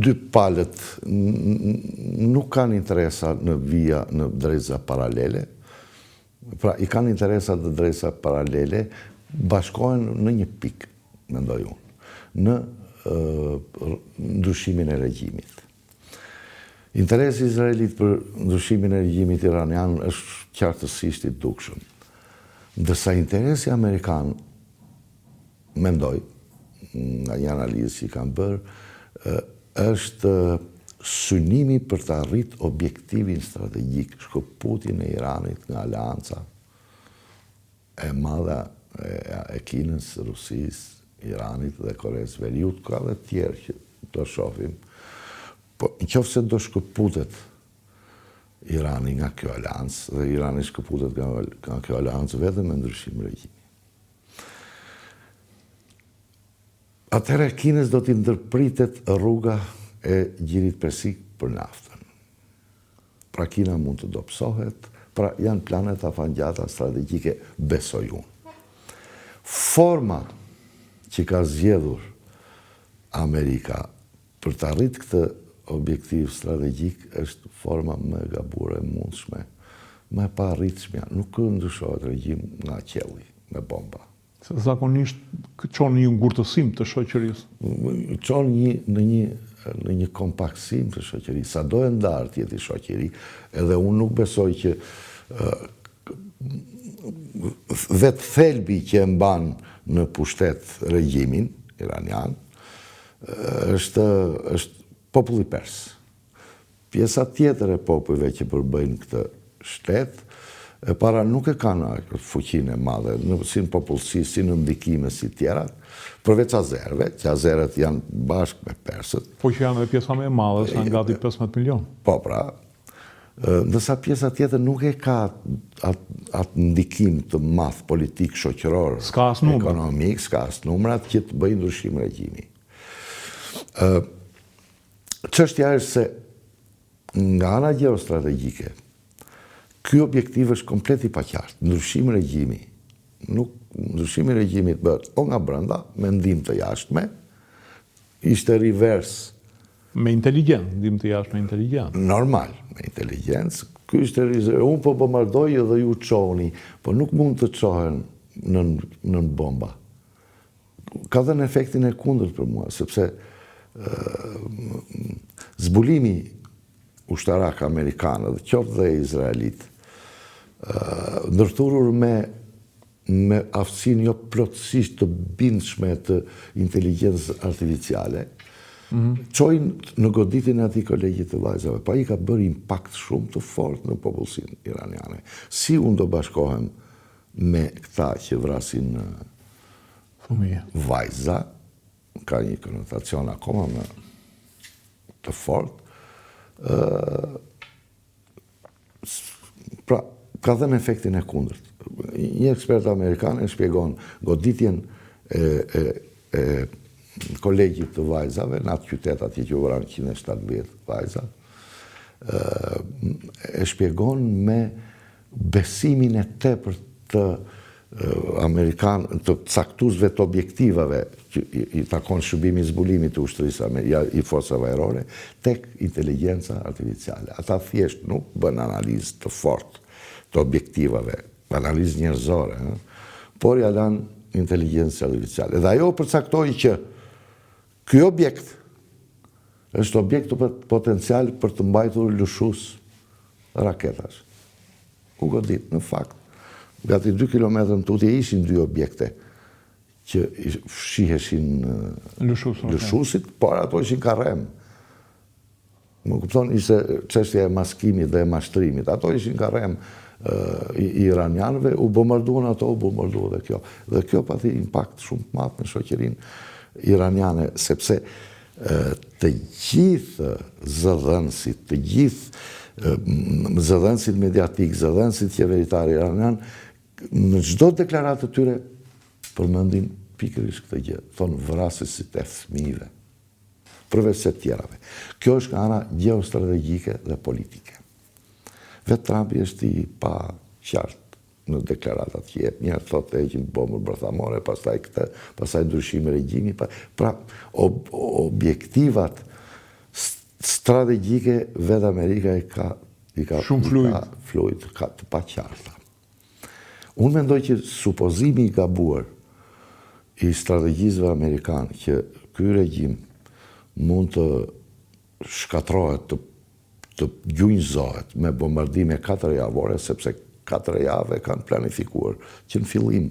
dy palët nuk kanë interesa në vija në drejtëza paralele, pra i kanë interesa të drejtëza paralele, bashkohen në një pikë, mendoj unë, në ndryshimin e regjimit. Interesi Izraelit për ndryshimin e regjimit iranian është qartësisht i dukshëm. Ndërsa interesi amerikan, mendoj, nga një analizë që i kam bërë, është synimi për të arrit objektivin strategjik, shkëputjen e Iranit nga aleanca e madhe e Kinës, Rusisë, Iranit dhe Koreas së Veriut, ka dhe tjerë që do shohim. Po, nëse do shkëputet Irani nga kjo aleancë, dhe Irani shkëputet nga kjo aleancë vetëm me ndryshim regjimi. Atëherë Kinës do t'i ndërpritet rruga e gjirit persik për naftën. Pra Kina mund të dobësohet, pra janë planet afangjata strategjike, besoj unë. Forma që ka zgjedhur Amerika për të arrit këtë objektiv strategjik është forma më e gabuar e mundshme, më e pa arritshme. Nuk ndryshohet regjim nga qielli me bomba. Se zakonisht çon një ngurtësim të shoqërisë. Çon në një kompaktësim të shoqërisë. Sa do e ndarë tjetë i shoqëri, edhe unë nuk besoj që vetë thelbi që e mban në pushtet regjimin iranian është populli pers. Pjesa tjetër e popujve që përbëjnë këtë shtet, e para nuk e kanë fuqinë e madhe, si në popullsi, si në ndikime si tjerat, përveç azerëve, që azerët janë bashkë me persët. Po që janë dhe pjesa me madhe, sa nga 15 milion. Po pra, ndërsa pjesa tjetër nuk e ka atë ndikim të madh politik, shoqëror, ekonomik, s'ka as numrat që të bëjnë ndryshim regjimi. Çështja është se nga ana gjeostrategjike, ky objektiv është komplet i paqartë. Ndryshimi regjimi. Ndryshimi regjimit bëhet o nga brenda, me ndihmë të jashtme, ishte rivers. Me inteligjencë, ndihmë të jashtme inteligjencë. Normal, me inteligjencë. Ky ishte rivers. Unë po bombardoj dhe ju çoheni, po nuk mund të çohen në bomba. Ka dhënë efektin e kundërt për mua, sepse zbulimi ushtarak amerikanë dhe qoftë dhe izraelit, ndërthurur me aftësinë jo plotësisht të bindshme të inteligjencës artificiale, çojnë në goditjen e atij kolegjit të vajzave. Pa i ka bërë impakt shumë të fortë në popullsinë iraniane. Si unë do bashkohem me këta që vrasin fëmijë, vajza, ka një konotacion akoma më të fortë. Pra, ka dhënë efektin e kundërt. Një ekspert amerikan e shpjegon goditjen e kolegjit të vajzave, në atë qytet atje që u vranë 170 vajza, e shpjegon me besimin e tepërt të amerikan, të caktuesve të objektivave që i takon shërbimi zbulimit të ushtrisë i forcave ajrore tek inteligjenca artificiale. Ata thjesht nuk bën analizë të fortë të objektivave, analizë njerëzore, por ja lanë inteligjencë artificiale. Dhe ajo përcaktoi që ky objekt është objekt potencial për të mbajtur lëshues raketash. U godit, në fakt. Gati 2 kilometrë në tutje ishin 2 objekte që fshiheshin lëshuesit, por ato ishin karrem. Më kupton, ishte çështja e maskimit dhe e mashtrimit. Ato ishin karrem i iranianëve, u bombarduan ato, u bombardua dhe kjo. Dhe kjo pati impakt shumë të madh në shoqërinë iraniane, sepse të gjithë zëdhënësit, të gjithë zëdhënësit mediatik, zëdhënësit qeveritar iranian, në çdo deklaratë të tyre përmendin pikërisht këtë gjë, thonë vrasësit e fëmijëve, përveç se tjerave. Kjo është nga ana gjeostrategjike dhe politike. Vetë Trumpi është i pa qartë në deklaratat që jep. Njerë thotë e heqin bombën bërthamore, pastaj këtë, pastaj ndryshimi regjimi. Pra, objektivat strategjike vetë Amerika i ka fluid të paqarta. Unë mendoj që supozimi i gabuar i strategjisëve amerikanë që ky regjim mund të shkatrohet, të gjunjëzohet me bombardime 4 javore, sepse 4 jave kanë planifikuar që në fillim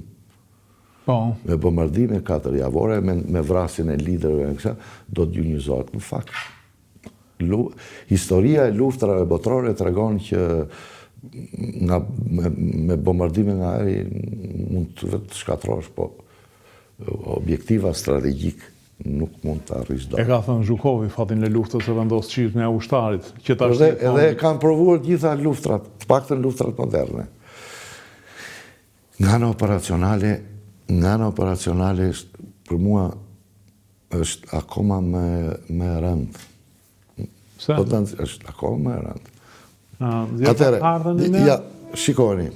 me bombardime 4 javore, me vrasjen e liderëve, do të gjunjëzohet. Në fakt, historia e luftrave botërore tregon që me bombardime nga ajri mund të shkatrosh, po objektiva strategjik nuk mund të arrish dot. E ka thënë Zhukovi fatin e luftës së vendosë çirtën e ushtarit. Edhe kanë provuar gjitha luftrat, të paktën luftrat moderne. Nga ana operacionale për mua është akoma me rënd. Pse? Është akoma me rënd. Atëherë, shikoni,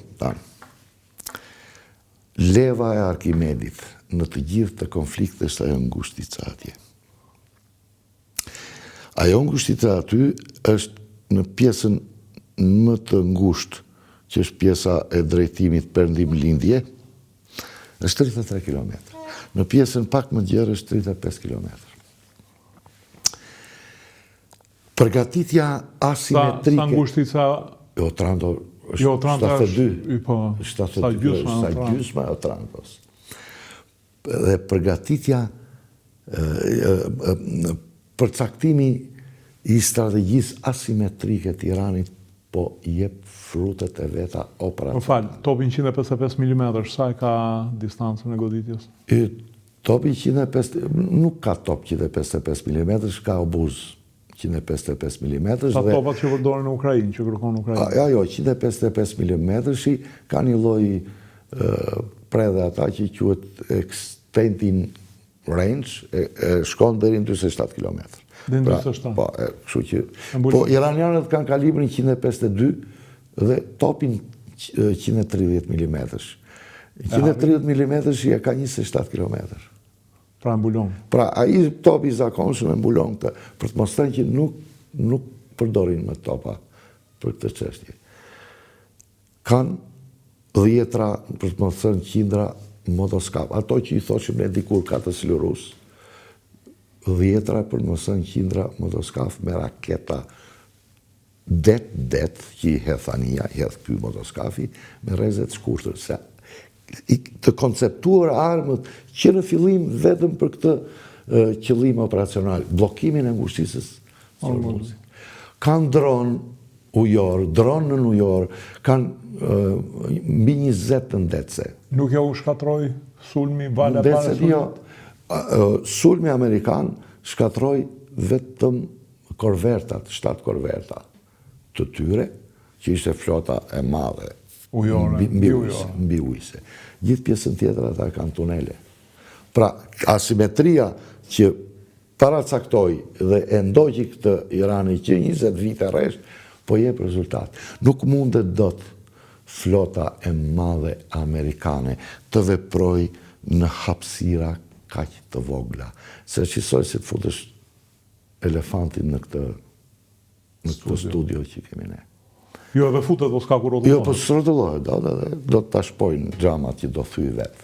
leva e Arkimedit në të gjithë të konflikte është ajo ngushtica atje. Ajo ngushtica aty është në pjesën më të ngushtë, që është pjesa e drejtimit perëndim-lindje, është 33 km. Në pjesën pak më gjerë është 35 km. Përgatitja asimetrike... Sa ngushtica... Jo, Otranto është 72. Sa gjysma e Otrantos. Dhe përgatitja, përcaktimi i strategjisë asimetrike të Iranit, po jep frutet e veta operacionale. Më falë, topi 155 mm, sa e ka distancën e goditjes? Topi 155, nuk ka top 155 mm, ka obuz 155 mm. Sa topat që përdoren në Ukrainë, që kërkon në Ukrainë? Jo, 155 mm ka një lloj predhe ata që quhet extending range, shkon deri në 47 km. Dhe në 27. Po, iranianët kanë kalibrin 152 dhe topin 130 mm. 130 mm ja ka 27 km. Pra mbulon. Pra, ai topi zakonshëm e mbulon këtë, për të mos thënë që nuk përdorin më topa për këtë çështje. Kanë dhjetra, për të mos thënë qindra motoskap. Ato që i thoshim ne dikur katës lurus, dhjetra për mos thënë qindra motoskaf me raketa det që i hedh ania, i hedh ky motoskafi me rrezet shkurtër. Të konceptuar armët që në fillim vetëm për këtë qëllim operacional, bllokimin e ngushtisës së Hormuzit. Kanë dron ujor, dron në ujor, kanë mbi 20 të ndetse. Nuk jo u shkatroi sulmi vala para sulmit? Sulmi amerikan shkatroi vetëm korvertat, 7 korverta të tyre, që ishte flota e madhe mbi ujse. Gjithë pjesën tjetër ata kanë tunele. Pra, asimetria që paracaktoi dhe e ndoqi këtë Irani që 20 vite rresht, po jep rezultat. Nuk mundet dot flota e madhe amerikane të veproj në hapësira kaq të vogla. Se qisoj si të futesh elefantin në këtë studio që kemi ne. Jo, edhe futet o s'ka kur rrotullohet. Jo, po s'rrotullohet, do të ta shpojnë xhamat që do thyj vetë.